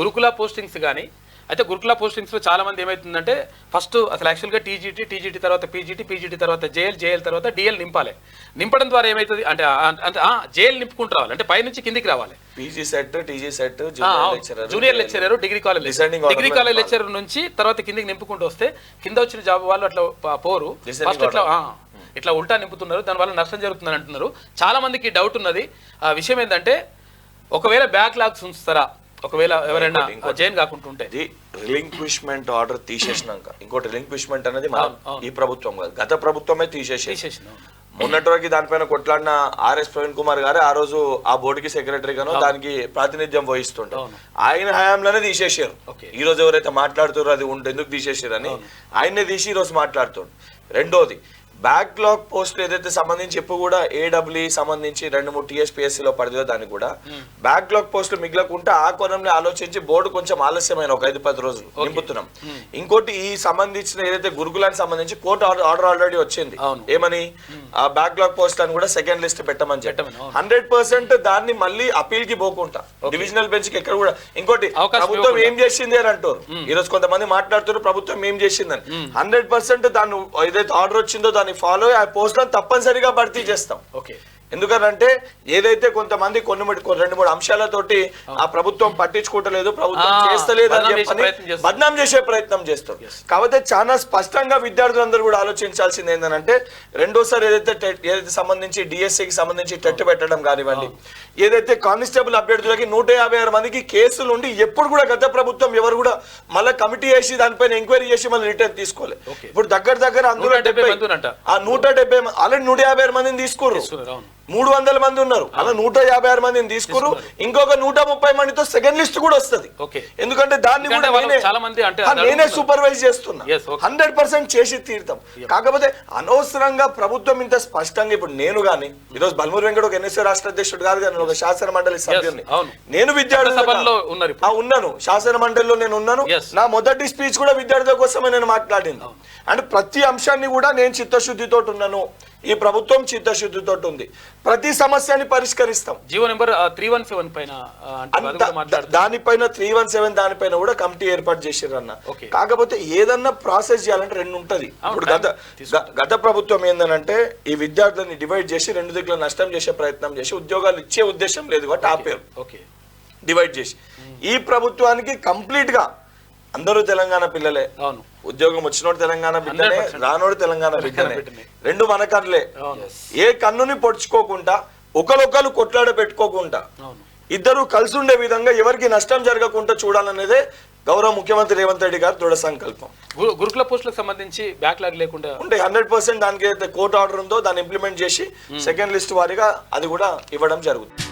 గురుకుల పోస్టింగ్స్ కానీ అయితే గురుకుల పోస్టింగ్స్లో చాలా మంది ఏమవుతుందంటే ఫస్ట్ అసలు యాక్చువల్గా టీజీటీ తర్వాత పీజీటీ తర్వాత జేఎల్ తర్వాత డిఎల్ నింపాలి. నింపడం ద్వారా ఏమవుతుంది అంటే జేఎల్ నింపుకుంటూ రావాలి, అంటే పైనుంచి కిందికి రావాలి. PG set, TG set, junior lecturer, degree college lecturer నుంచి తర్వాత కిందికి నింపుకుంటూ వస్తే కింద వచ్చిన జాబ్ వాళ్ళు అట్లా పోరు, ఫస్ట్ ఇట్లా ఉల్టా నింపుతున్నారు, దానివల్ల నష్టం జరుగుతుందని అంటున్నారు. చాలా మందికి డౌట్ ఉన్నది. ఆ విషయం ఏంటంటే ఒకవేళ బ్యాక్లాగ్స్ ఉంచుతారా, ఒకవేళ ఎవరైనా జైన్ కాకుండా ఉంటే రిలింక్విష్మెంట్ ఆర్డర్ తీసేసినాక ఇంకోటి రిలింక్విష్మెంట్ అనేది ఈ ప్రభుత్వం కాదు, గత ప్రభుత్వమే తీసేసి మొన్నటి వరకు దానిపైన కొట్లాడిన ఆర్ఎస్ ప్రవీణ్ కుమార్ గారు ఆ రోజు ఆ బోర్డుకి సెక్రటరీ గాను దానికి ప్రాతినిధ్యం వహిస్తుంటారు. ఆయన హయాంలోనే తీసేసారు. ఈ రోజు ఎవరైతే మాట్లాడుతారో అది ఎందుకు తీసేసారు అని ఆయన్నే తీసి ఈ రోజు మాట్లాడుతుండ్రు. రెండోది బ్యాక్లాగ్ పోస్ట్ ఏదైతే సంబంధించి ఇప్పుడు కూడా ఏడబ్ల్యూ సంబంధించి 2-3 టీఎస్పీఎస్సీలో పడిదో దానికి కూడా బ్యాక్లాగ్ పోస్టులు మిగలకుంటే ఆ కోణంలో ఆలోచించి బోర్డు కొంచెం ఆలస్యమైన ఒక 5-10 రోజులు నింపుతున్నాం. ఇంకోటి ఈ సంబంధించిన ఏదైతే గురుకులానికి సంబంధించి కోర్టు ఆర్డర్ ఆల్రెడీ వచ్చింది, ఏమని ఆ బ్యాక్లాగ్ పోస్ట్ అని కూడా సెకండ్ లిస్ట్ పెట్టమని చెప్పి 100% దాన్ని మళ్ళీ అపీల్ కి పోకుండా డివిజనల్ బెంచ్ కి ఎక్కడ కూడా. ఇంకోటి ప్రభుత్వం ఏం చేసింది అని అంటారు, ఈ రోజు కొంతమంది మాట్లాడుతున్నారు ప్రభుత్వం ఏం చేసిందని. 100% దాన్ని ఏదైతే ఆర్డర్ వచ్చిందో దాన్ని ఫాలో ఆ పోస్టులను తప్పనిసరిగా భర్తీ చేస్తాం. ఎందుకంటే ఏదైతే కొంతమంది 2-3 అంశాలతోటి ఆ ప్రభుత్వం పట్టించుకోవట్లేదు, ప్రభుత్వం చేస్తలేదు అని చెప్పని బద్నాం చేసే ప్రయత్నం చేస్తారు. కాబట్టి చాలా స్పష్టంగా విద్యార్థులందరూ కూడా ఆలోచించాల్సింది ఏంటంటే రెండోసారి ఏదైతే సంబంధించి డిఎస్సికి సంబంధించి టెట్ పెట్టడం కానివ్వండి, ఏదైతే కానిస్టేబుల్ అభ్యర్థులకి 156 మందికి కేసులు ఉండి ఎప్పుడు కూడా గత ప్రభుత్వం ఎవరు కూడా మళ్ళీ కమిటీ వేసి దానిపైన ఎంక్వైరీ చేసి మళ్ళీ రిటర్న్ తీసుకోలేదు. ఇప్పుడు దగ్గర అందులో 170 ఆల్రెడీ 156 మందిని తీసుకోరు, 300 మంది ఉన్నారు, అలా 156 మందిని తీసుకురు. ఇంకొక 130 మందితో సెకండ్ లిస్ట్ కూడా వస్తుంది. ఎందుకంటే దాన్ని కూడా నేనే సూపర్వైజ్ చేస్తున్నా, 100% చేసి తీరుతాం. కాకపోతే అనవసరంగా ప్రభుత్వం ఇంత స్పష్టంగా ఇప్పుడు నేను గాని ఈరోజు బల్మూరు వెంకట ఒక ఎన్ఎస్ఏ రాష్ట్ర అధ్యక్షుడు కాదు కానీ ఒక శాసన మండలి సభ్యుని, నేను విద్యార్థులు ఉన్నాను, శాసన మండలిలో నేను ఉన్నాను. నా మొదటి స్పీచ్ కూడా విద్యార్థుల కోసమే నేను మాట్లాడింది. అంటే ప్రతి అంశాన్ని కూడా నేను చిత్తశుద్ధితో ఉన్నాను, ఈ ప్రభుత్వం చిత్తశుద్ధితో ఉంది, ప్రతి సమస్యని పరిష్కరిస్తాం. జీవో నెంబర్ 317 పైన దానిపైన 317 దానిపైన కూడా కమిటీ ఏర్పాటు చేసారు అన్న. కాకపోతే ఏదన్నా ప్రాసెస్ చేయాలంటే 2 ఉంటది. ఇప్పుడు గత ప్రభుత్వం ఏందనంటే ఈ విద్యార్థులని డివైడ్ చేసి 2 దిక్కుల నష్టం చేసే ప్రయత్నం చేసి ఉద్యోగాలు ఇచ్చే ఉద్దేశం లేదు కాబట్టి ఆపేరు, డివైడ్ చేసి. ఈ ప్రభుత్వానికి కంప్లీట్ గా అందరూ తెలంగాణ పిల్లలే, ఉద్యోగం వచ్చినోడు తెలంగాణ బిడ్డనే, రానోడు తెలంగాణ బిడ్డనే, 2 మనకర్లే. ఏ కన్నుని పొడుచుకోకుండా ఒకరొకరు కొట్లాడ పెట్టుకోకుండా ఇద్దరు కలిసి ఉండే విధంగా ఎవరికి నష్టం జరగకుండా చూడాలనేదే గౌరవ ముఖ్యమంత్రి రేవంత్ రెడ్డి గారు దృఢ సంకల్పం. గురుకుల పోస్టులకు సంబంధించి బ్యాక్లాగ్ లేకుండా ఉంటే 100% దానికి ఏదైతే కోర్టు ఆర్డర్ ఉందో దాన్ని ఇంప్లిమెంట్ చేసి సెకండ్ లిస్ట్ వారీగా అది కూడా ఇవ్వడం జరుగుతుంది.